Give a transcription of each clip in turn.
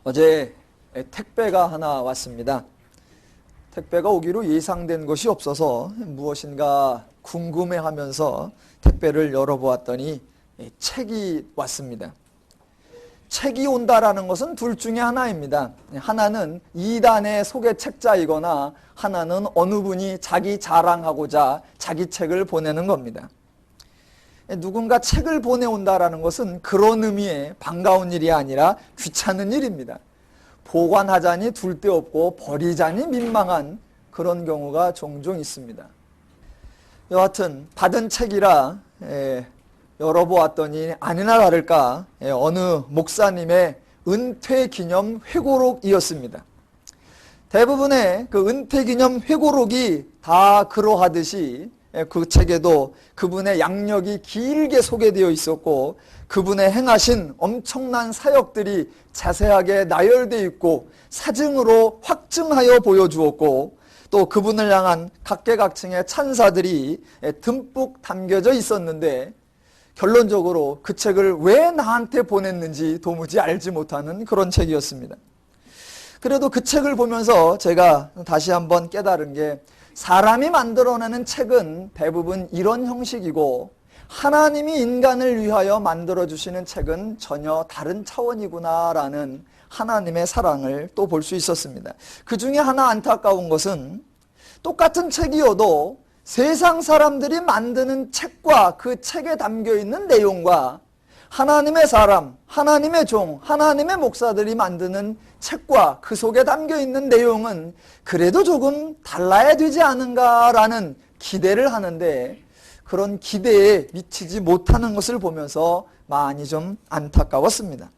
어제 택배가 하나 왔습니다. 택배가 오기로 예상된 것이 없어서 무엇인가 궁금해하면서 택배를 열어보았더니 책이 왔습니다. 책이 온다라는 것은 둘 중에 하나입니다. 하나는 이단의 소개 책자이거나 하나는 어느 분이 자기 자랑하고자 자기 책을 보내는 겁니다. 누군가 책을 보내온다라는 것은 그런 의미의 반가운 일이 아니라 귀찮은 일입니다. 보관하자니 둘 데 없고 버리자니 민망한 그런 경우가 종종 있습니다. 여하튼 받은 책이라 열어보았더니 아니나 다를까 어느 목사님의 은퇴기념 회고록이었습니다. 대부분의 그 은퇴기념 회고록이 다 그러하듯이 그 책에도 그분의 양력이 길게 소개되어 있었고 그분의 행하신 엄청난 사역들이 자세하게 나열되어 있고 사증으로 확증하여 보여주었고 또 그분을 향한 각계각층의 찬사들이 듬뿍 담겨져 있었는데 결론적으로 그 책을 왜 나한테 보냈는지 도무지 알지 못하는 그런 책이었습니다. 그래도 그 책을 보면서 제가 다시 한번 깨달은 게 사람이 만들어내는 책은 대부분 이런 형식이고 하나님이 인간을 위하여 만들어주시는 책은 전혀 다른 차원이구나라는 하나님의 사랑을 또 볼 수 있었습니다. 그 중에 하나 안타까운 것은 똑같은 책이어도 세상 사람들이 만드는 책과 그 책에 담겨있는 내용과 하나님의 사람, 하나님의 종, 하나님의 목사들이 만드는 책과 그 속에 담겨있는 내용은 그래도 조금 달라야 되지 않은가라는 기대를 하는데 그런 기대에 미치지 못하는 것을 보면서 많이 좀 안타까웠습니다.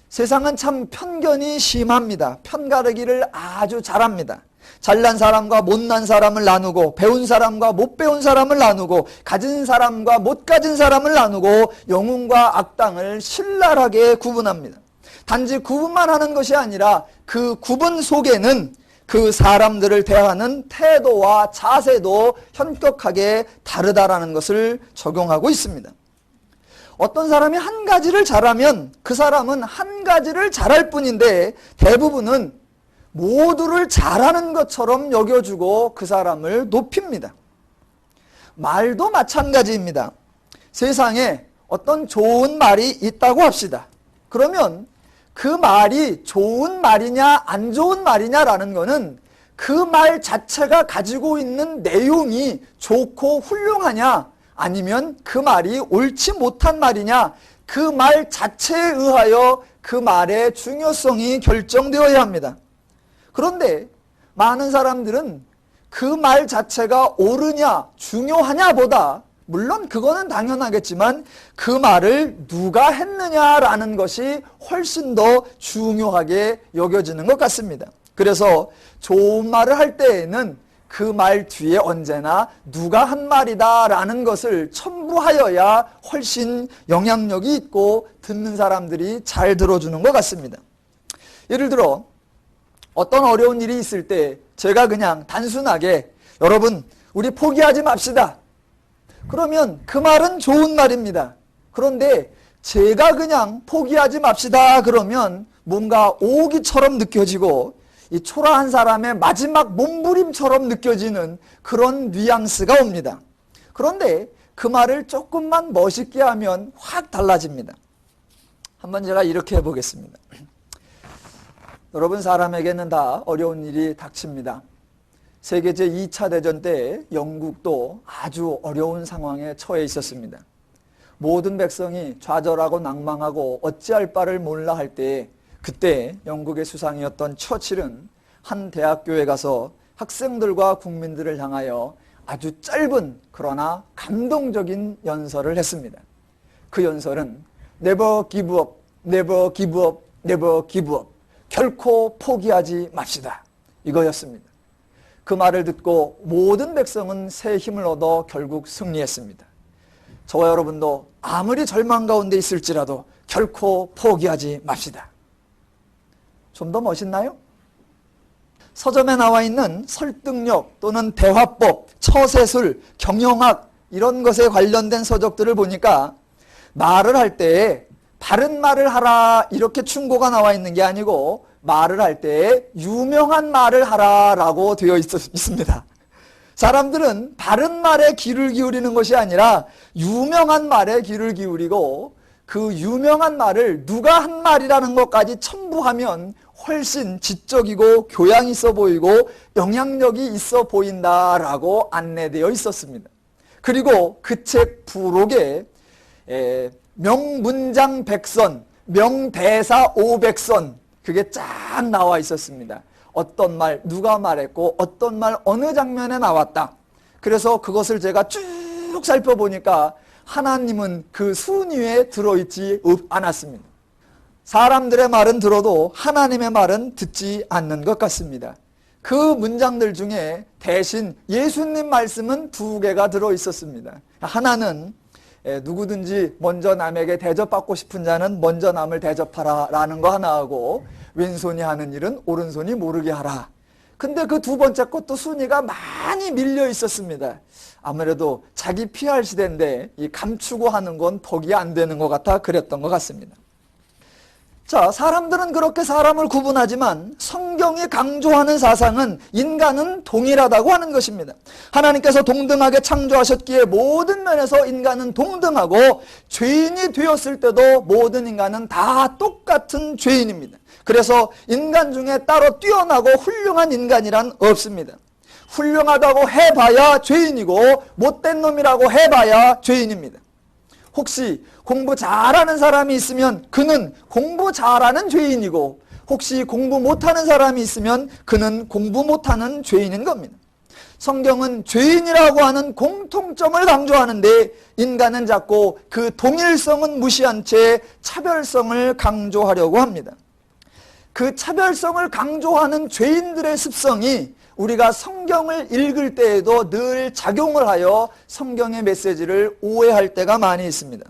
세상은 참 편견이 심합니다. 편가르기를 아주 잘합니다. 잘난 사람과 못난 사람을 나누고 배운 사람과 못 배운 사람을 나누고 가진 사람과 못 가진 사람을 나누고 영웅과 악당을 신랄하게 구분합니다. 단지 구분만 하는 것이 아니라 그 구분 속에는 그 사람들을 대하는 태도와 자세도 현격하게 다르다라는 것을 적용하고 있습니다. 어떤 사람이 한 가지를 잘하면 그 사람은 한 가지를 잘할 뿐인데 대부분은 모두를 잘하는 것처럼 여겨주고 그 사람을 높입니다. 말도 마찬가지입니다. 세상에 어떤 좋은 말이 있다고 합시다. 그러면 그 말이 좋은 말이냐 안 좋은 말이냐라는 거는 그 말 자체가 가지고 있는 내용이 좋고 훌륭하냐 아니면 그 말이 옳지 못한 말이냐 그 말 자체에 의하여 그 말의 중요성이 결정되어야 합니다. 그런데 많은 사람들은 그 말 자체가 옳으냐 중요하냐 보다 물론 그거는 당연하겠지만 그 말을 누가 했느냐라는 것이 훨씬 더 중요하게 여겨지는 것 같습니다. 그래서 좋은 말을 할 때에는 그 말 뒤에 언제나 누가 한 말이다라는 것을 첨부하여야 훨씬 영향력이 있고 듣는 사람들이 잘 들어주는 것 같습니다. 예를 들어 어떤 어려운 일이 있을 때 제가 그냥 단순하게 여러분 우리 포기하지 맙시다. 그러면 그 말은 좋은 말입니다. 그런데 제가 그냥 포기하지 맙시다 그러면 뭔가 오기처럼 느껴지고 이 초라한 사람의 마지막 몸부림처럼 느껴지는 그런 뉘앙스가 옵니다. 그런데 그 말을 조금만 멋있게 하면 확 달라집니다. 한번 제가 이렇게 해보겠습니다. 여러분 사람에게는 다 어려운 일이 닥칩니다. 세계 제2차 대전 때 영국도 아주 어려운 상황에 처해 있었습니다. 모든 백성이 좌절하고 낭망하고 어찌할 바를 몰라 할 때에 그때 영국의 수상이었던 처칠은 한 대학교에 가서 학생들과 국민들을 향하여 아주 짧은 그러나 감동적인 연설을 했습니다. 그 연설은 Never give up, never give up, never give up. 결코 포기하지 맙시다. 이거였습니다. 그 말을 듣고 모든 백성은 새 힘을 얻어 결국 승리했습니다. 저와 여러분도 아무리 절망 가운데 있을지라도 결코 포기하지 맙시다. 좀 더 멋있나요? 서점에 나와 있는 설득력 또는 대화법, 처세술, 경영학 이런 것에 관련된 서적들을 보니까 말을 할 때에 바른 말을 하라 이렇게 충고가 나와 있는 게 아니고 말을 할 때 유명한 말을 하라라고 되어 있습니다. 사람들은 바른 말에 귀를 기울이는 것이 아니라 유명한 말에 귀를 기울이고 그 유명한 말을 누가 한 말이라는 것까지 첨부하면 훨씬 지적이고 교양 있어 보이고 영향력이 있어 보인다라고 안내되어 있었습니다. 그리고 그 책 부록에 명문장 100선, 명대사 500선 그게 쫙 나와 있었습니다. 어떤 말, 누가 말했고 어떤 말 어느 장면에 나왔다. 그래서 그것을 제가 쭉 살펴보니까 하나님은 그 순위에 들어있지 않았습니다. 사람들의 말은 들어도 하나님의 말은 듣지 않는 것 같습니다. 그 문장들 중에 대신 예수님 말씀은 2개가 들어있었습니다. 하나는 누구든지 먼저 남에게 대접받고 싶은 자는 먼저 남을 대접하라 라는 거 하나 하고 왼손이 하는 일은 오른손이 모르게 하라. 근데 그 2번째 것도 순위가 많이 밀려 있었습니다. 아무래도 자기 피할 시대인데 이 감추고 하는 건 덕이 안 되는 것 같아 그랬던 것 같습니다. 자, 사람들은 그렇게 사람을 구분하지만 성경이 강조하는 사상은 인간은 동일하다고 하는 것입니다. 하나님께서 동등하게 창조하셨기에 모든 면에서 인간은 동등하고 죄인이 되었을 때도 모든 인간은 다 똑같은 죄인입니다. 그래서 인간 중에 따로 뛰어나고 훌륭한 인간이란 없습니다. 훌륭하다고 해봐야 죄인이고 못된 놈이라고 해봐야 죄인입니다. 혹시 공부 잘하는 사람이 있으면 그는 공부 잘하는 죄인이고 혹시 공부 못하는 사람이 있으면 그는 공부 못하는 죄인인 겁니다. 성경은 죄인이라고 하는 공통점을 강조하는데 인간은 자꾸 그 동일성은 무시한 채 차별성을 강조하려고 합니다. 그 차별성을 강조하는 죄인들의 습성이 우리가 성경을 읽을 때에도 늘 작용을 하여 성경의 메시지를 오해할 때가 많이 있습니다.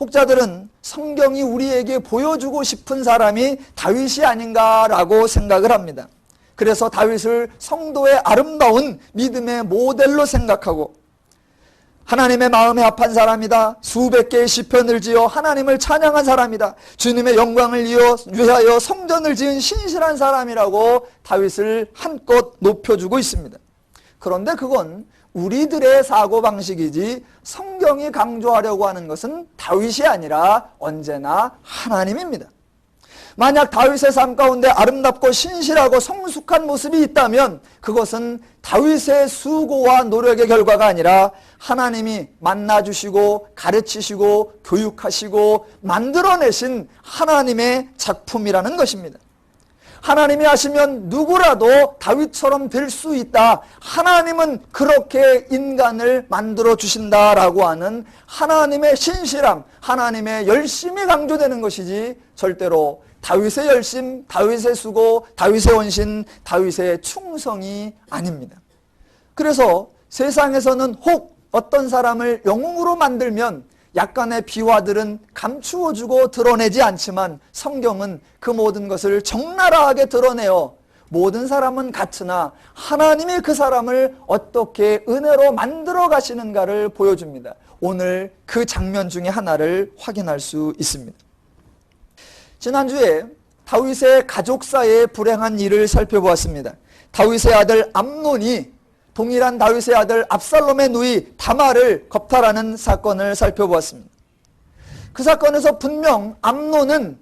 혹자들은 성경이 우리에게 보여주고 싶은 사람이 다윗이 아닌가라고 생각을 합니다. 그래서 다윗을 성도의 아름다운 믿음의 모델로 생각하고 하나님의 마음에 합한 사람이다. 수백 개의 시편을 지어 하나님을 찬양한 사람이다. 주님의 영광을 위하여 성전을 지은 신실한 사람이라고 다윗을 한껏 높여주고 있습니다. 그런데 그건 우리들의 사고방식이지 성경이 강조하려고 하는 것은 다윗이 아니라 언제나 하나님입니다. 만약 다윗의 삶 가운데 아름답고 신실하고 성숙한 모습이 있다면 그것은 다윗의 수고와 노력의 결과가 아니라 하나님이 만나주시고 가르치시고 교육하시고 만들어내신 하나님의 작품이라는 것입니다. 하나님이 하시면 누구라도 다윗처럼 될 수 있다. 하나님은 그렇게 인간을 만들어 주신다라고 하는 하나님의 신실함, 하나님의 열심이 강조되는 것이지 절대로 다윗의 열심, 다윗의 수고, 다윗의 헌신, 다윗의 충성이 아닙니다. 그래서 세상에서는 혹 어떤 사람을 영웅으로 만들면 약간의 비화들은 감추어주고 드러내지 않지만 성경은 그 모든 것을 적나라하게 드러내어 모든 사람은 같으나 하나님이 그 사람을 어떻게 은혜로 만들어 가시는가를 보여줍니다. 오늘 그 장면 중에 하나를 확인할 수 있습니다. 지난주에 다윗의 가족사의 불행한 일을 살펴보았습니다. 다윗의 아들 암논이 동일한 다윗의 아들 압살롬의 누이 다말을 겁탈하는 사건을 살펴보았습니다. 그 사건에서 암논은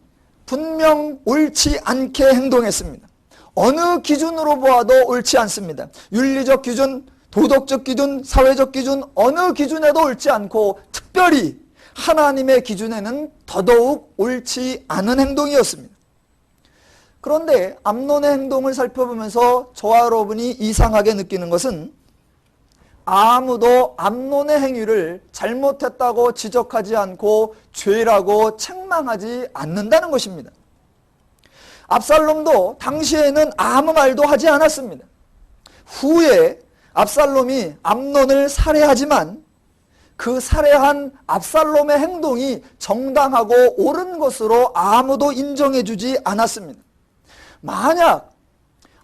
분명 옳지 않게 행동했습니다. 어느 기준으로 보아도 옳지 않습니다. 윤리적 기준, 도덕적 기준, 사회적 기준 어느 기준에도 옳지 않고 특별히 하나님의 기준에는 더더욱 옳지 않은 행동이었습니다. 그런데 암논의 행동을 살펴보면서 저와 여러분이 이상하게 느끼는 것은 아무도 암논의 행위를 잘못했다고 지적하지 않고 죄라고 책망하지 않는다는 것입니다. 압살롬도 당시에는 아무 말도 하지 않았습니다. 후에 압살롬이 암논을 살해하지만 그 살해한 압살롬의 행동이 정당하고 옳은 것으로 아무도 인정해주지 않았습니다. 만약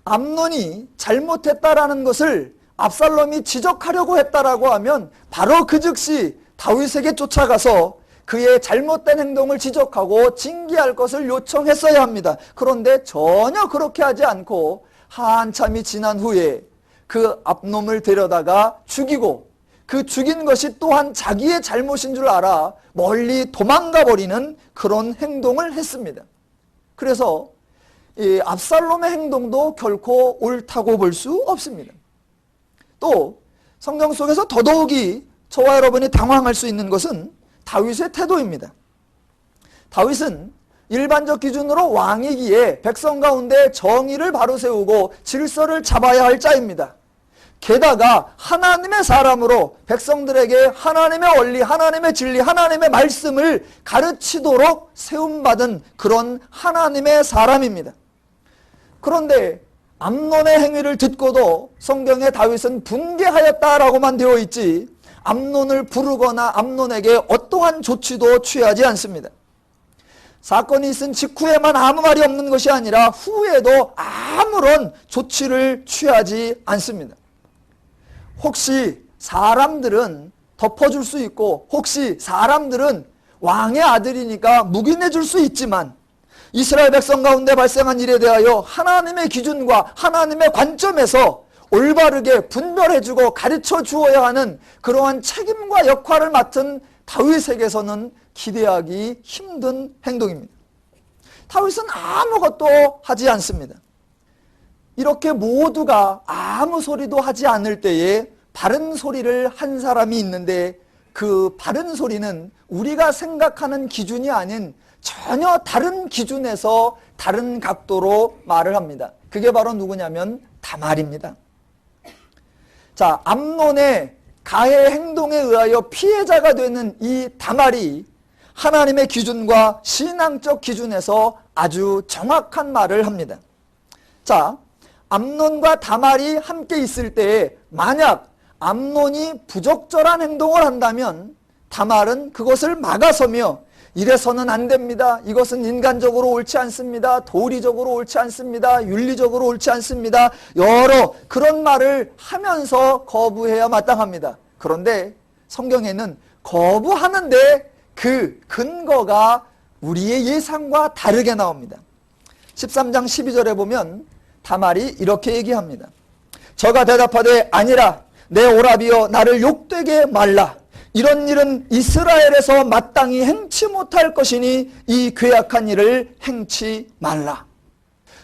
암논이 잘못했다라는 것을 압살롬이 지적하려고 했다라고 하면 바로 그 즉시 다윗에게 쫓아가서 그의 잘못된 행동을 지적하고 징계할 것을 요청했어야 합니다. 그런데 전혀 그렇게 하지 않고 한참이 지난 후에 그 압놈을 데려다가 죽이고 그 죽인 것이 또한 자기의 잘못인 줄 알아 멀리 도망가 버리는 그런 행동을 했습니다. 그래서 이 압살롬의 행동도 결코 옳다고 볼 수 없습니다. 또 성경 속에서 더더욱이 저와 여러분이 당황할 수 있는 것은 다윗의 태도입니다. 다윗은 일반적 기준으로 왕이기에 백성 가운데 정의를 바로 세우고 질서를 잡아야 할 자입니다. 게다가 하나님의 사람으로 백성들에게 하나님의 원리, 하나님의 진리, 하나님의 말씀을 가르치도록 세움받은 그런 하나님의 사람입니다. 그런데 암논의 행위를 듣고도 성경에 다윗은 분개하였다라고만 되어 있지 암논을 부르거나 암논에게 어떠한 조치도 취하지 않습니다. 사건이 있은 직후에만 아무 말이 없는 것이 아니라 후에도 아무런 조치를 취하지 않습니다. 혹시 사람들은 덮어줄 수 있고 혹시 사람들은 왕의 아들이니까 묵인해 줄 수 있지만 이스라엘 백성 가운데 발생한 일에 대하여 하나님의 기준과 하나님의 관점에서 올바르게 분별해주고 가르쳐 주어야 하는 그러한 책임과 역할을 맡은 다윗에게서는 기대하기 힘든 행동입니다. 다윗은 아무것도 하지 않습니다. 이렇게 모두가 아무 소리도 하지 않을 때에 바른 소리를 한 사람이 있는데 그 바른 소리는 우리가 생각하는 기준이 아닌 전혀 다른 기준에서 다른 각도로 말을 합니다. 그게 바로 누구냐면 다말입니다. 자, 암논의 가해 행동에 의하여 피해자가 되는 이 다말이 하나님의 기준과 신앙적 기준에서 아주 정확한 말을 합니다. 자, 암논과 다말이 함께 있을 때에 만약 암논이 부적절한 행동을 한다면 다말은 그것을 막아서며 이래서는 안 됩니다. 이것은 인간적으로 옳지 않습니다. 도리적으로 옳지 않습니다. 윤리적으로 옳지 않습니다. 여러 그런 말을 하면서 거부해야 마땅합니다. 그런데 성경에는 거부하는데 그 근거가 우리의 예상과 다르게 나옵니다. 13장 12절에 보면 다말이 이렇게 얘기합니다. 저가 대답하되 아니라 내 오라비여 나를 욕되게 말라. 이런 일은 이스라엘에서 마땅히 행치 못할 것이니 이 괴악한 일을 행치 말라.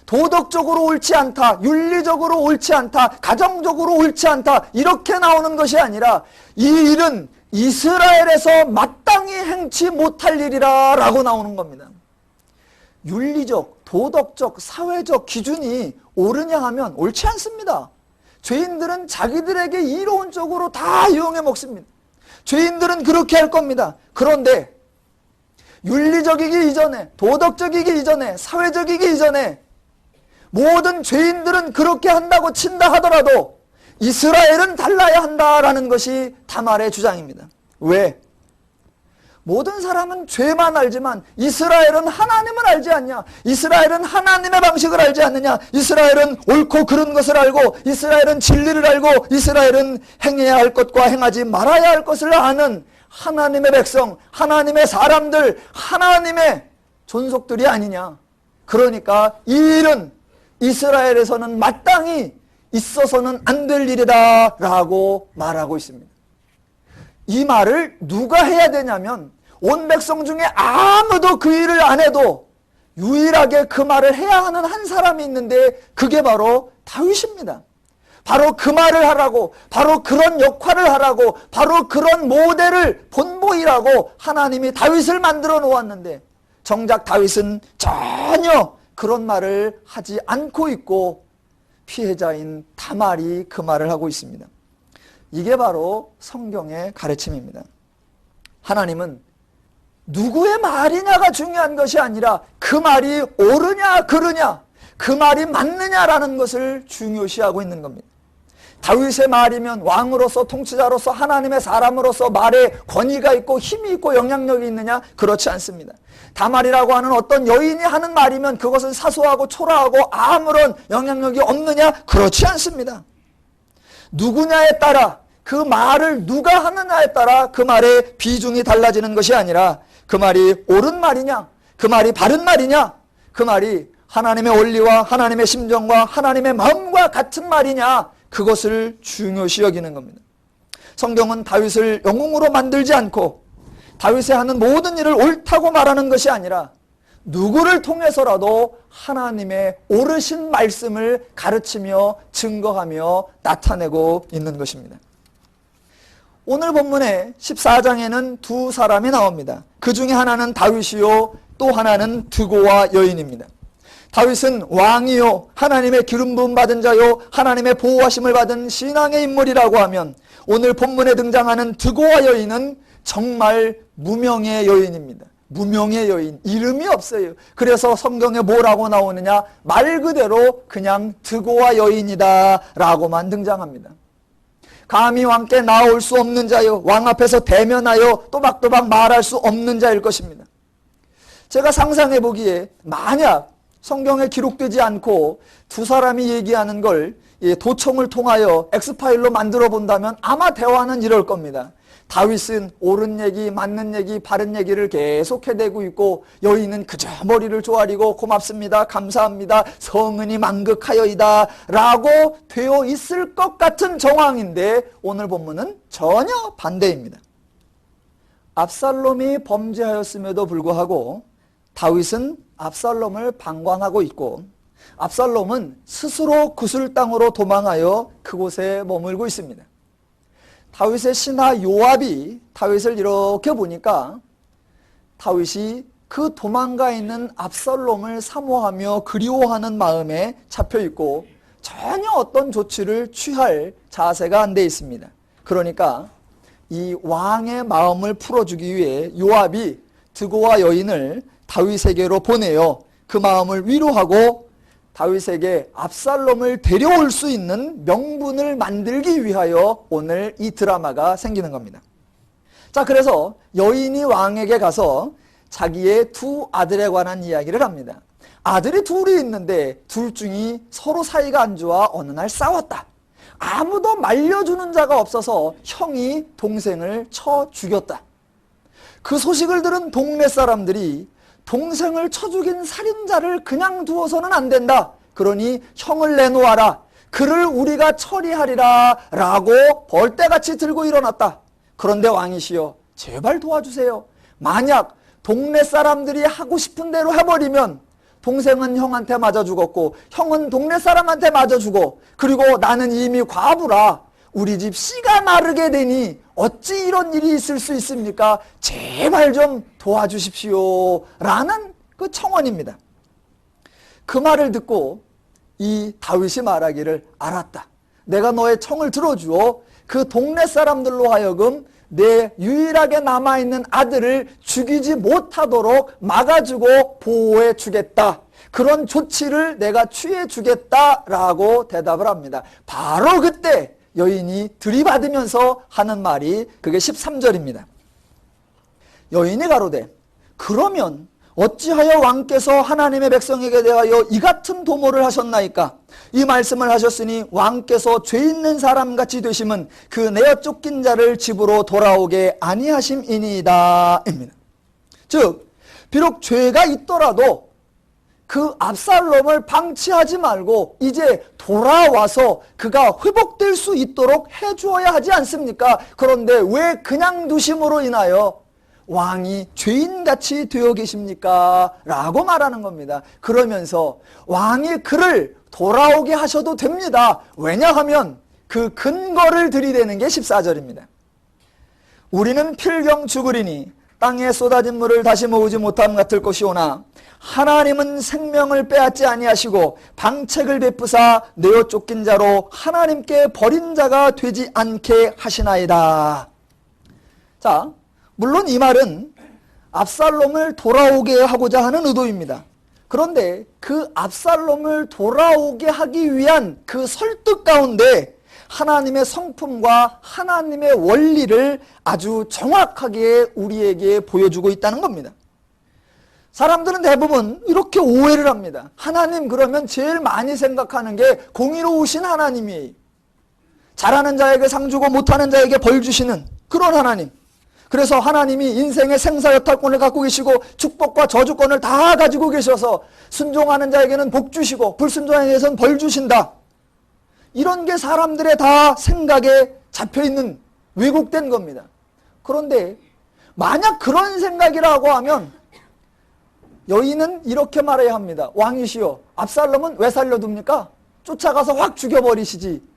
도덕적으로 옳지 않다, 윤리적으로 옳지 않다, 가정적으로 옳지 않다 이렇게 나오는 것이 아니라 이 일은 이스라엘에서 마땅히 행치 못할 일이라 라고 나오는 겁니다. 윤리적, 도덕적, 사회적 기준이 옳으냐 하면 옳지 않습니다. 죄인들은 자기들에게 이로운 쪽으로 다 이용해 먹습니다. 죄인들은 그렇게 할 겁니다. 그런데 윤리적이기 이전에, 도덕적이기 이전에, 사회적이기 이전에 모든 죄인들은 그렇게 한다고 친다 하더라도 이스라엘은 달라야 한다라는 것이 다말의 주장입니다. 왜? 모든 사람은 죄만 알지만 이스라엘은 하나님을 알지 않냐? 이스라엘은 하나님의 방식을 알지 않느냐? 이스라엘은 옳고 그른 것을 알고 이스라엘은 진리를 알고 이스라엘은 행해야 할 것과 행하지 말아야 할 것을 아는 하나님의 백성, 하나님의 사람들, 하나님의 존속들이 아니냐? 그러니까 이 일은 이스라엘에서는 마땅히 있어서는 안 될 일이다 라고 말하고 있습니다. 이 말을 누가 해야 되냐면 온 백성 중에 아무도 그 일을 안 해도 유일하게 그 말을 해야 하는 한 사람이 있는데 그게 바로 다윗입니다. 바로 그 말을 하라고, 바로 그런 역할을 하라고, 바로 그런 모델을 본보이라고 하나님이 다윗을 만들어 놓았는데 정작 다윗은 전혀 그런 말을 하지 않고 있고 피해자인 다말이 그 말을 하고 있습니다. 이게 바로 성경의 가르침입니다. 하나님은 누구의 말이냐가 중요한 것이 아니라 그 말이 옳으냐 그르냐, 그 말이 맞느냐라는 것을 중요시하고 있는 겁니다. 다윗의 말이면 왕으로서 통치자로서 하나님의 사람으로서 말에 권위가 있고 힘이 있고 영향력이 있느냐? 그렇지 않습니다. 다말이라고 하는 어떤 여인이 하는 말이면 그것은 사소하고 초라하고 아무런 영향력이 없느냐? 그렇지 않습니다. 누구냐에 따라 그 말을 누가 하느냐에 따라 그 말의 비중이 달라지는 것이 아니라 그 말이 옳은 말이냐, 그 말이 바른 말이냐, 그 말이 하나님의 원리와 하나님의 심정과 하나님의 마음과 같은 말이냐, 그것을 중요시 여기는 겁니다. 성경은 다윗을 영웅으로 만들지 않고 다윗이 하는 모든 일을 옳다고 말하는 것이 아니라 누구를 통해서라도 하나님의 옳으신 말씀을 가르치며 증거하며 나타내고 있는 것입니다. 오늘 본문의 14장에는 두 사람이 나옵니다. 그 중에 하나는 다윗이요, 또 하나는 드고와 여인입니다. 다윗은 왕이요, 하나님의 기름 부음 받은 자요, 하나님의 보호하심을 받은 신앙의 인물이라고 하면 오늘 본문에 등장하는 드고와 여인은 정말 무명의 여인입니다. 무명의 여인, 이름이 없어요. 그래서 성경에 뭐라고 나오느냐, 말 그대로 그냥 드고와 여인이다 라고만 등장합니다. 감히 왕께 나올 수 없는 자요, 왕 앞에서 대면하여 또박또박 말할 수 없는 자일 것입니다. 제가 상상해 보기에 만약 성경에 기록되지 않고 두 사람이 얘기하는 걸 도청을 통하여 엑스파일로 만들어 본다면 아마 대화는 이럴 겁니다. 다윗은 옳은 얘기, 맞는 얘기, 바른 얘기를 계속 해대고 있고 여인은 그저 머리를 조아리고 고맙습니다, 감사합니다, 성은이 만극하여이다 라고 되어 있을 것 같은 정황인데 오늘 본문은 전혀 반대입니다. 압살롬이 범죄하였음에도 불구하고 다윗은 압살롬을 방관하고 있고 압살롬은 스스로 구슬 땅으로 도망하여 그곳에 머물고 있습니다. 다윗의 신하 요압이 다윗을 이렇게 보니까 다윗이 그 도망가 있는 압살롬을 사모하며 그리워하는 마음에 잡혀 있고 전혀 어떤 조치를 취할 자세가 안 돼 있습니다. 그러니까 이 왕의 마음을 풀어주기 위해 요압이 드고와 여인을 다윗에게로 보내어 그 마음을 위로하고 다윗에게 압살롬을 데려올 수 있는 명분을 만들기 위하여 오늘 이 드라마가 생기는 겁니다. 자, 그래서 여인이 왕에게 가서 자기의 두 아들에 관한 이야기를 합니다. 아들이 둘이 있는데 둘 중이 서로 사이가 안 좋아 어느 날 싸웠다. 아무도 말려주는 자가 없어서 형이 동생을 쳐 죽였다. 그 소식을 들은 동네 사람들이 동생을 쳐 죽인 살인자를 그냥 두어서는 안 된다. 그러니 형을 내놓아라. 그를 우리가 처리하리라 라고 벌떼같이 들고 일어났다. 그런데 왕이시여, 제발 도와주세요. 만약 동네 사람들이 하고 싶은 대로 해버리면 동생은 형한테 맞아 죽었고 형은 동네 사람한테 맞아 죽어. 그리고 나는 이미 과부라. 우리 집 씨가 마르게 되니 어찌 이런 일이 있을 수 있습니까? 제발 좀 도와주십시오 라는 그 청원입니다. 그 말을 듣고 이 다윗이 말하기를, 알았다. 내가 너의 청을 들어주어 그 동네 사람들로 하여금 내 유일하게 남아있는 아들을 죽이지 못하도록 막아주고 보호해 주겠다. 그런 조치를 내가 취해 주겠다라고 대답을 합니다. 바로 그때 여인이 들이받으면서 하는 말이 그게 13절입니다. 여인이 가로되, 그러면 어찌하여 왕께서 하나님의 백성에게 대하여 이 같은 도모를 하셨나이까? 이 말씀을 하셨으니 왕께서 죄 있는 사람같이 되심은 그 내어 쫓긴 자를 집으로 돌아오게 아니하심이니이다 입니다. 즉 비록 죄가 있더라도 그 압살롬을 방치하지 말고 이제 돌아와서 그가 회복될 수 있도록 해주어야 하지 않습니까? 그런데 왜 그냥 두심으로 인하여 왕이 죄인같이 되어 계십니까? 라고 말하는 겁니다. 그러면서 왕이 그를 돌아오게 하셔도 됩니다. 왜냐하면 그 근거를 들이대는 게 14절입니다. 우리는 필경 죽으리니 땅에 쏟아진 물을 다시 모으지 못함 같을 것이오나 하나님은 생명을 빼앗지 아니하시고 방책을 베푸사 내어 쫓긴 자로 하나님께 버린 자가 되지 않게 하시나이다. 자, 물론 이 말은 압살롬을 돌아오게 하고자 하는 의도입니다. 그런데 그 압살롬을 돌아오게 하기 위한 그 설득 가운데 하나님의 성품과 하나님의 원리를 아주 정확하게 우리에게 보여주고 있다는 겁니다. 사람들은 대부분 이렇게 오해를 합니다. 하나님 그러면 제일 많이 생각하는 게 공의로우신 하나님이에요. 잘하는 자에게 상 주고 못하는 자에게 벌 주시는 그런 하나님. 그래서 하나님이 인생의 생사여탈권을 갖고 계시고 축복과 저주권을 다 가지고 계셔서 순종하는 자에게는 복 주시고 불순종하는 자에게는 벌 주신다. 이런 게 사람들의 다 생각에 잡혀있는 왜곡된 겁니다. 그런데 만약 그런 생각이라고 하면 여인은 이렇게 말해야 합니다. 왕이시여, 압살롬은 왜 살려둡니까? 쫓아가서 확 죽여버리시지.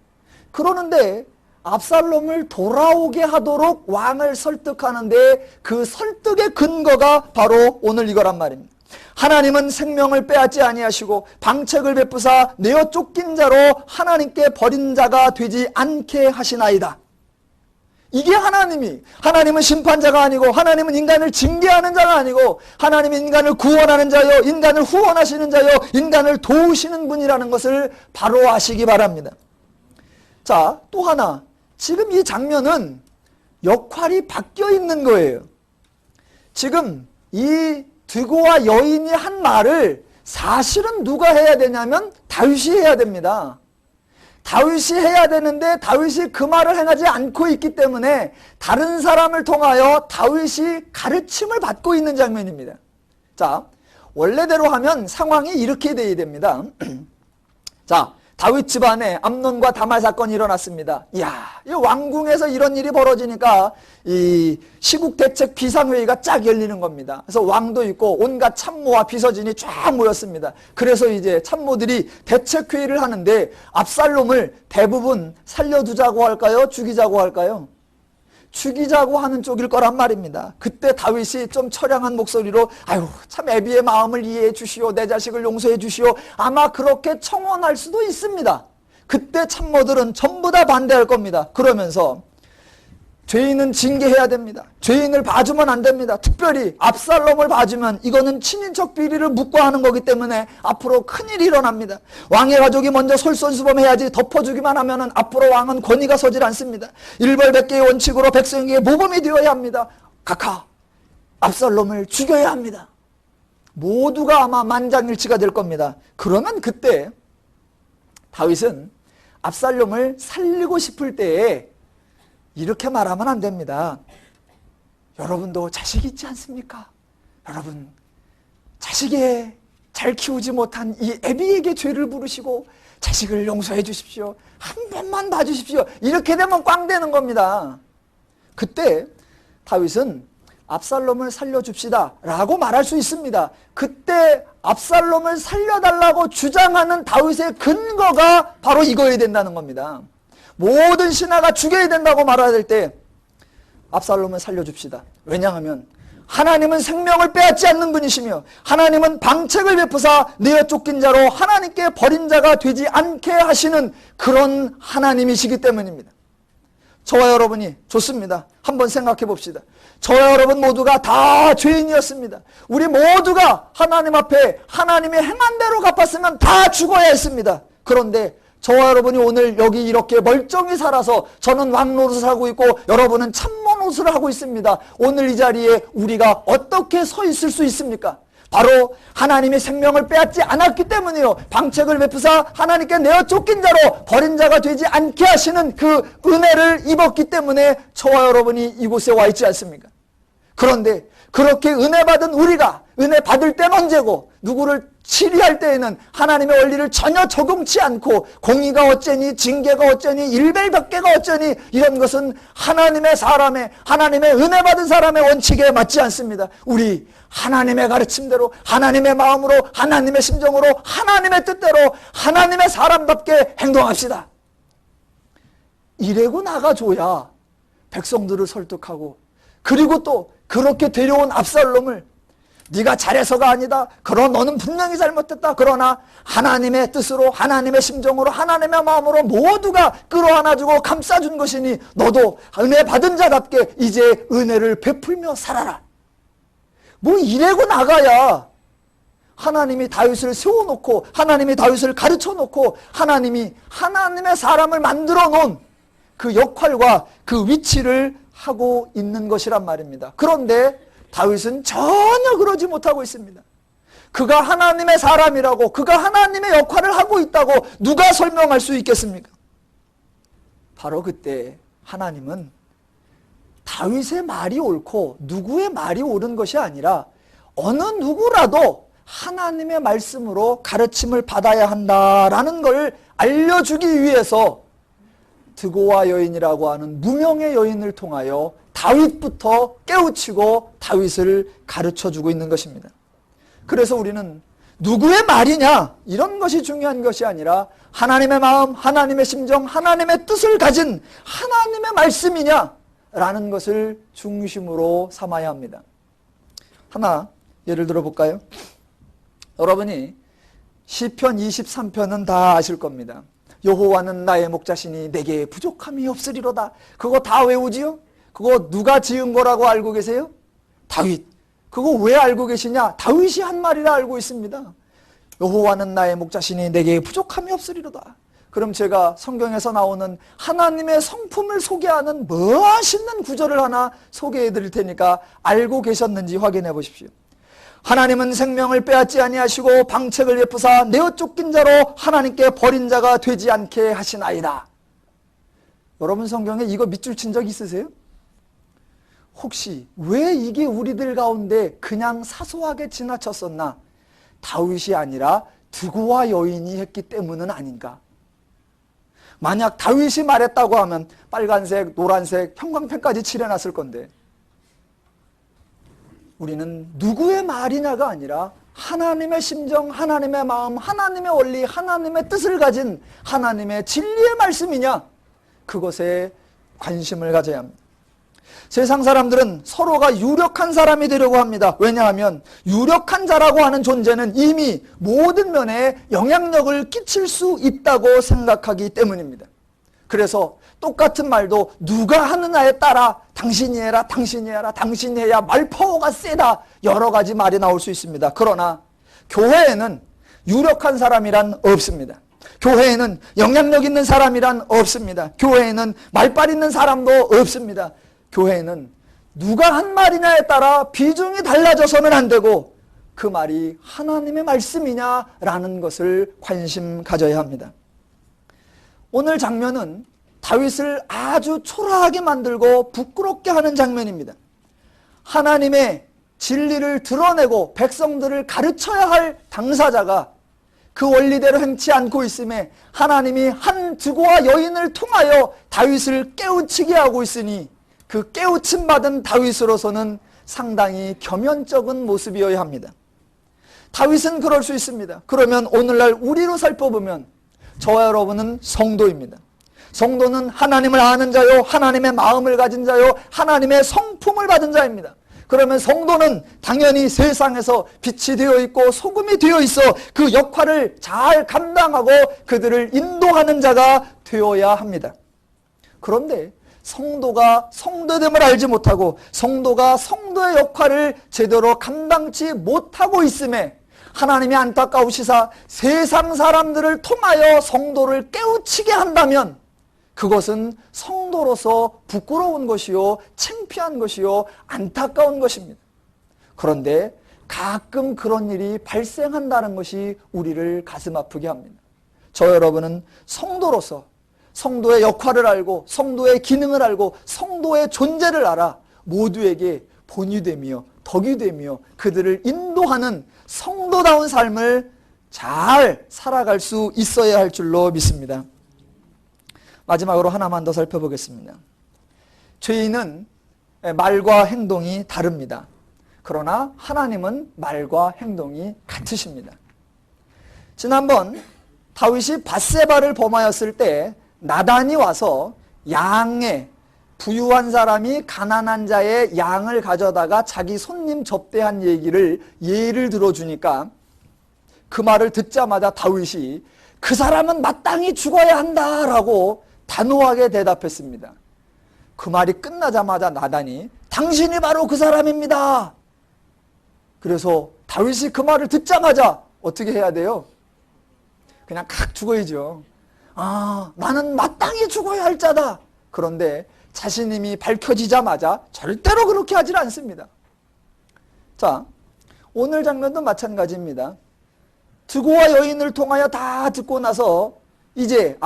그러는데 압살롬을 돌아오게 하도록 왕을 설득하는데 그 설득의 근거가 바로 오늘 이거란 말입니다. 하나님은 생명을 빼앗지 아니하시고 방책을 베푸사 내어 쫓긴 자로 하나님께 버린 자가 되지 않게 하시나이다. 이게 하나님은 심판자가 아니고 하나님은 인간을 징계하는 자가 아니고 하나님은 인간을 구원하는 자요, 인간을 후원하시는 자요, 인간을 도우시는 분이라는 것을 바로 아시기 바랍니다. 자, 또 하나, 지금 이 장면은 역할이 바뀌어 있는 거예요. 지금 이 드고와 여인이 한 말을 사실은 누가 해야 되냐면 다윗이 해야 됩니다. 다윗이 해야 되는데 다윗이 그 말을 행하지 않고 있기 때문에 다른 사람을 통하여 다윗이 가르침을 받고 있는 장면입니다. 자, 원래대로 하면 상황이 이렇게 돼야 됩니다. 자, 다윗 집안에 암논과 다말 사건이 일어났습니다. 이야, 이 왕궁에서 이런 일이 벌어지니까 이 시국대책 비상회의가 쫙 열리는 겁니다. 그래서 왕도 있고 온갖 참모와 비서진이 쫙 모였습니다. 그래서 이제 참모들이 대책회의를 하는데 압살롬을 대부분 살려두자고 할까요? 죽이자고 할까요? 죽이자고 하는 쪽일 거란 말입니다. 그때 다윗이 좀 처량한 목소리로 아유, 참 애비의 마음을 이해해 주시오, 내 자식을 용서해 주시오, 아마 그렇게 청원할 수도 있습니다. 그때 참모들은 전부 다 반대할 겁니다. 그러면서 죄인은 징계해야 됩니다. 죄인을 봐주면 안 됩니다. 특별히 압살롬을 봐주면 이거는 친인척 비리를 묵과하는 거기 때문에 앞으로 큰일이 일어납니다. 왕의 가족이 먼저 솔선수범해야지 덮어주기만 하면 앞으로 왕은 권위가 서질 않습니다. 일벌백계의 원칙으로 백성에게 모범이 되어야 합니다. 각하, 압살롬을 죽여야 합니다. 모두가 아마 만장일치가 될 겁니다. 그러면 그때 다윗은 압살롬을 살리고 싶을 때에 이렇게 말하면 안 됩니다. 여러분도 자식이 있지 않습니까? 여러분, 자식에 잘 키우지 못한 이 애비에게 죄를 부르시고 자식을 용서해 주십시오. 한 번만 봐주십시오. 이렇게 되면 꽝 되는 겁니다. 그때 다윗은 압살롬을 살려줍시다 라고 말할 수 있습니다. 그때 압살롬을 살려달라고 주장하는 다윗의 근거가 바로 이거여야 된다는 겁니다. 모든 신하가 죽여야 된다고 말해야 될 때 압살롬을 살려줍시다. 왜냐하면 하나님은 생명을 빼앗지 않는 분이시며 하나님은 방책을 베푸사 내어 쫓긴 자로 하나님께 버린 자가 되지 않게 하시는 그런 하나님이시기 때문입니다. 저와 여러분이 좋습니다. 한번 생각해 봅시다. 저와 여러분 모두가 다 죄인이었습니다. 우리 모두가 하나님 앞에 하나님의 행한 대로 갚았으면 다 죽어야 했습니다. 그런데 저와 여러분이 오늘 여기 이렇게 멀쩡히 살아서 저는 왕노릇을 하고 있고 여러분은 참모 노릇을 하고 있습니다. 오늘 이 자리에 우리가 어떻게 서 있을 수 있습니까? 바로 하나님의 생명을 빼앗지 않았기 때문이요. 방책을 베푸사 하나님께 내어 쫓긴 자로 버린 자가 되지 않게 하시는 그 은혜를 입었기 때문에 저와 여러분이 이곳에 와 있지 않습니까? 그런데 그렇게 은혜 받은 우리가 은혜 받을 때는 언제고 누구를 치리할 때에는 하나님의 원리를 전혀 적용치 않고 공의가 어쩌니 징계가 어쩌니 일별백계가 어쩌니 이런 것은 하나님의 은혜 받은 사람의 원칙에 맞지 않습니다. 우리 하나님의 가르침대로 하나님의 마음으로 하나님의 심정으로 하나님의 뜻대로 하나님의 사람답게 행동합시다. 이래고 나가줘야 백성들을 설득하고 그리고 또 그렇게 데려온 압살롬을 네가 잘해서가 아니다. 그러나 너는 분명히 잘못했다. 그러나 하나님의 뜻으로 하나님의 심정으로 하나님의 마음으로 모두가 끌어안아주고 감싸준 것이니 너도 은혜 받은 자답게 이제 은혜를 베풀며 살아라. 뭐 이래고 나가야 하나님이 다윗을 세워놓고 하나님이 다윗을 가르쳐놓고 하나님이 하나님의 사람을 만들어 놓은 그 역할과 그 위치를 하고 있는 것이란 말입니다. 그런데 다윗은 전혀 그러지 못하고 있습니다. 그가 하나님의 사람이라고 그가 하나님의 역할을 하고 있다고 누가 설명할 수 있겠습니까? 바로 그때 하나님은 다윗의 말이 옳고 누구의 말이 옳은 것이 아니라 어느 누구라도 하나님의 말씀으로 가르침을 받아야 한다라는 걸 알려주기 위해서 드고와 여인이라고 하는 무명의 여인을 통하여 다윗부터 깨우치고 다윗을 가르쳐주고 있는 것입니다. 그래서 우리는 누구의 말이냐 이런 것이 중요한 것이 아니라 하나님의 마음, 하나님의 심정, 하나님의 뜻을 가진 하나님의 말씀이냐 라는 것을 중심으로 삼아야 합니다. 하나 예를 들어 볼까요? 여러분이 시편 23편은 다 아실 겁니다. 여호와는 나의 목자시니 내게 부족함이 없으리로다. 그거 다 외우지요? 그거 누가 지은 거라고 알고 계세요? 다윗. 그거 왜 알고 계시냐? 다윗이 한 말이라 알고 있습니다. 여호와는 나의 목자시니 내게 부족함이 없으리로다. 그럼 제가 성경에서 나오는 하나님의 성품을 소개하는 멋있는 구절을 하나 소개해 드릴 테니까 알고 계셨는지 확인해 보십시오. 하나님은 생명을 빼앗지 아니하시고 방책을 베푸사 내어 쫓긴 자로 하나님께 버린 자가 되지 않게 하시나이다. 여러분 성경에 이거 밑줄 친 적 있으세요? 혹시 왜 이게 우리들 가운데 그냥 사소하게 지나쳤었나? 다윗이 아니라 드고와 여인이 했기 때문은 아닌가? 만약 다윗이 말했다고 하면 빨간색, 노란색, 형광펜까지 칠해놨을 건데 우리는 누구의 말이냐가 아니라 하나님의 심정, 하나님의 마음, 하나님의 원리, 하나님의 뜻을 가진 하나님의 진리의 말씀이냐 그것에 관심을 가져야 합니다. 세상 사람들은 서로가 유력한 사람이 되려고 합니다. 왜냐하면 유력한 자라고 하는 존재는 이미 모든 면에 영향력을 끼칠 수 있다고 생각하기 때문입니다. 그래서 똑같은 말도 누가 하느냐에 따라 당신이 해라, 당신이 해라, 당신이 해야 말 파워가 세다 여러 가지 말이 나올 수 있습니다. 그러나 교회에는 유력한 사람이란 없습니다. 교회에는 영향력 있는 사람이란 없습니다. 교회에는 말빨 있는 사람도 없습니다. 교회에는 누가 한 말이냐에 따라 비중이 달라져서는 안 되고 그 말이 하나님의 말씀이냐라는 것을 관심 가져야 합니다. 오늘 장면은 다윗을 아주 초라하게 만들고 부끄럽게 하는 장면입니다. 하나님의 진리를 드러내고 백성들을 가르쳐야 할 당사자가 그 원리대로 행치 않고 있음에 하나님이 한 드고와 여인을 통하여 다윗을 깨우치게 하고 있으니 그 깨우침 받은 다윗으로서는 상당히 겸연쩍은 모습이어야 합니다. 다윗은 그럴 수 있습니다. 그러면 오늘날 우리로 살펴보면 저와 여러분은 성도입니다. 성도는 하나님을 아는 자요, 하나님의 마음을 가진 자요, 하나님의 성품을 받은 자입니다. 그러면 성도는 당연히 세상에서 빛이 되어 있고 소금이 되어 있어 그 역할을 잘 감당하고 그들을 인도하는 자가 되어야 합니다. 그런데 성도가 성도됨을 알지 못하고 성도가 성도의 역할을 제대로 감당치 못하고 있음에 하나님이 안타까우시사 세상 사람들을 통하여 성도를 깨우치게 한다면 그것은 성도로서 부끄러운 것이요, 창피한 것이요, 안타까운 것입니다. 그런데 가끔 그런 일이 발생한다는 것이 우리를 가슴 아프게 합니다. 저 여러분은 성도로서 성도의 역할을 알고 성도의 기능을 알고 성도의 존재를 알아 모두에게 본이 되며 덕이 되며 그들을 인도하는 성도다운 삶을 잘 살아갈 수 있어야 할 줄로 믿습니다. 마지막으로 하나만 더 살펴보겠습니다. 죄인은 말과 행동이 다릅니다. 그러나 하나님은 말과 행동이 같으십니다. 지난번 다윗이 밧세바를 범하였을 때 나단이 와서 양의 부유한 사람이 가난한 자의 양을 가져다가 자기 손님 접대한 예를 들어주니까 그 말을 듣자마자 다윗이 그 사람은 마땅히 죽어야 한다라고 단호하게 대답했습니다. 그 말이 끝나자마자 나단이 당신이 바로 그 사람입니다. 그래서 다윗이 그 말을 듣자마자 어떻게 해야 돼요? 그냥 칵 죽어야죠. 아, 나는 마땅히 죽어야 할 자다. 그런데 자신임이 밝혀지자마자 절대로 그렇게 하질 않습니다. 자, 오늘 장면도 마찬가지입니다. 드고와 여인을 통하여 다 듣고 나서 이제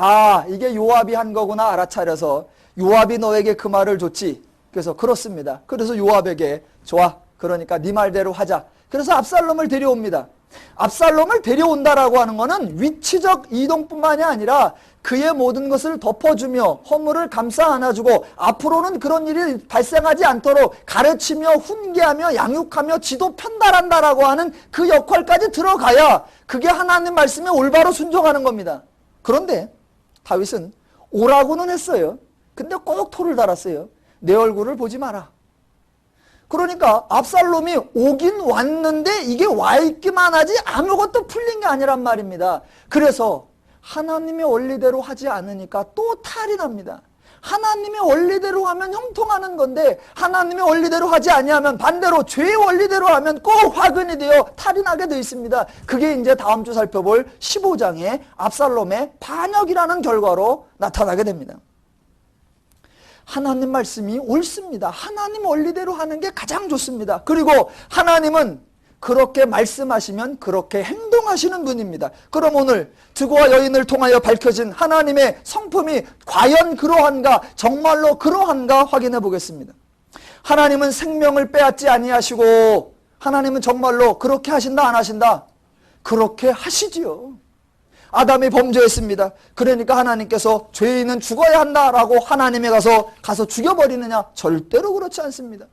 이게 요압이 한 거구나 알아차려서 요압이 너에게 그 말을 줬지. 그래서 그렇습니다. 그래서 요압에게 좋아. 그러니까 네 말대로 하자. 그래서 압살롬을 데려옵니다. 압살롬을 데려온다라고 하는 것은 위치적 이동뿐만이 아니라 그의 모든 것을 덮어주며 허물을 감싸 안아주고 앞으로는 그런 일이 발생하지 않도록 가르치며 훈계하며 양육하며 지도 편달한다라고 하는 그 역할까지 들어가야 그게 하나님 말씀에 올바로 순종하는 겁니다. 그런데 다윗은 오라고는 했어요. 근데 꼭 토를 달았어요. 내 얼굴을 보지 마라. 그러니까 압살롬이 오긴 왔는데 이게 와 있기만 하지 아무것도 풀린 게 아니란 말입니다. 그래서 하나님의 원리대로 하지 않으니까 또 탈이 납니다. 하나님의 원리대로 하면 형통하는 건데 하나님의 원리대로 하지 아니하면 반대로 죄의 원리대로 하면 꼭 화근이 되어 탈이 나게 되어 있습니다. 그게 이제 다음 주 살펴볼 15장의 압살롬의 반역이라는 결과로 나타나게 됩니다. 하나님 말씀이 옳습니다. 하나님 원리대로 하는 게 가장 좋습니다. 그리고 하나님은 그렇게 말씀하시면 그렇게 행동하시는 분입니다. 그럼 오늘 드고와 여인을 통하여 밝혀진 하나님의 성품이 과연 그러한가, 정말로 그러한가 확인해 보겠습니다. 하나님은 생명을 빼앗지 아니하시고 하나님은 정말로 그렇게 하신다 안 하신다? 그렇게 하시지요. 아담이 범죄했습니다. 그러니까 하나님께서 죄인은 죽어야 한다라고 하나님에 가서 죽여버리느냐? 절대로 그렇지 않습니다.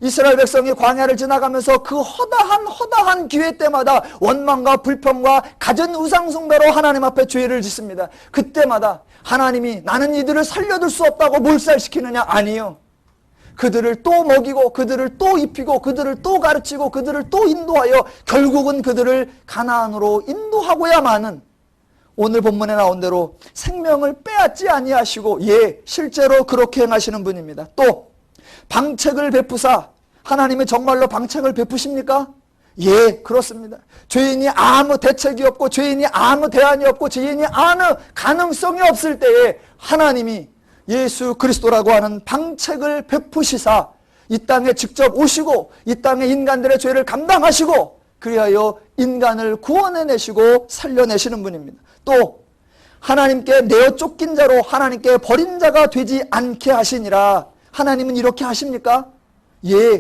이스라엘 백성이 광야를 지나가면서 그 허다한 기회 때마다 원망과 불평과 갖은 우상숭배로 하나님 앞에 죄를 짓습니다. 그때마다 하나님이 나는 이들을 살려둘 수 없다고 몰살시키느냐? 아니요. 그들을 또 먹이고 그들을 또 입히고 그들을 또 가르치고 그들을 또 인도하여 결국은 그들을 가나안으로 인도하고야만은 오늘 본문에 나온 대로 생명을 빼앗지 아니하시고 실제로 그렇게 행하시는 분입니다. 또 방책을 베푸사 하나님이 정말로 방책을 베푸십니까? 그렇습니다. 죄인이 아무 대책이 없고 죄인이 아무 대안이 없고 죄인이 아무 가능성이 없을 때에 하나님이 예수 그리스도라고 하는 방책을 베푸시사 이 땅에 직접 오시고 이 땅에 인간들의 죄를 감당하시고 그리하여 인간을 구원해내시고 살려내시는 분입니다. 또 하나님께 내어 쫓긴 자로 하나님께 버린 자가 되지 않게 하시니라. 하나님은 이렇게 하십니까?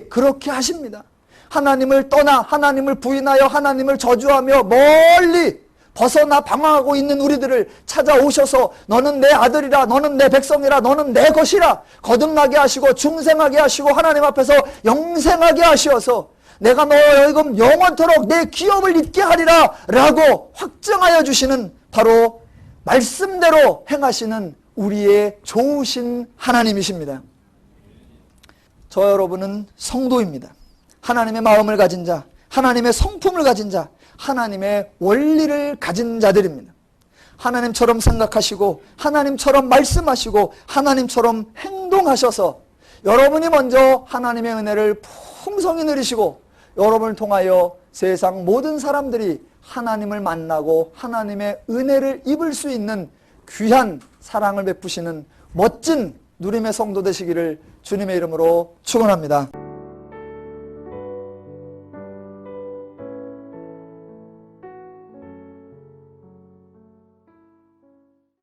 그렇게 하십니다. 하나님을 떠나 하나님을 부인하여 하나님을 저주하며 멀리 벗어나 방황하고 있는 우리들을 찾아오셔서 너는 내 아들이라, 너는 내 백성이라, 너는 내 것이라 거듭나게 하시고 중생하게 하시고 하나님 앞에서 영생하게 하시어서 내가 너의 영원토록 내 기업을 잊게 하리라 라고 확증하여 주시는 바로 말씀대로 행하시는 우리의 좋으신 하나님이십니다. 저 여러분은 성도입니다. 하나님의 마음을 가진 자, 하나님의 성품을 가진 자, 하나님의 원리를 가진 자들입니다. 하나님처럼 생각하시고 하나님처럼 말씀하시고 하나님처럼 행동하셔서 여러분이 먼저 하나님의 은혜를 풍성히 누리시고 여러분을 통하여 세상 모든 사람들이 하나님을 만나고 하나님의 은혜를 입을 수 있는 귀한 사랑을 베푸시는 멋진 누림의 성도 되시기를 주님의 이름으로 축원합니다.